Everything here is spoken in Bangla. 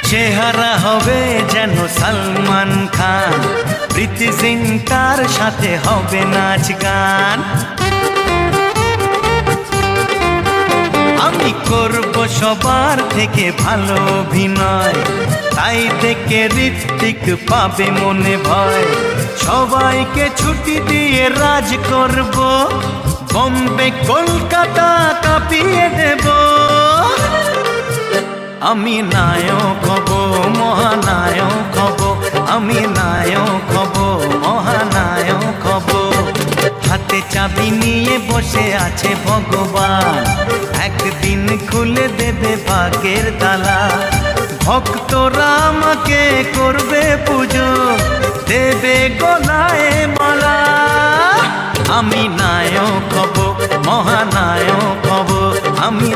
চেহারা হবে যেন সালমান খান, প্রীতি জিন্টার সাথে হবে নাচ গান। আমি করব সবার থেকে ভালো অভিনয়, তাই থেকে ঋত্বিক পাবে মনে ভয়। সবাইকে ছুটি দিয়ে রাজ করব, বম্বে কলকাতা কাঁপিয়ে দেব। আমি নায়ক হব, মহানায়ক হব, আমি নায়ক হব, মহানায়ক হব। হাতে চাবি নিয়ে বসে আছে ভগবান, একদিন খুলে দেবে ভাগ্যের তালা। ভক্তরা আমাকে করবে পুজো, দেবে গলায় মালা। আমি নায়ক হব, মহানায়ক হব, আমি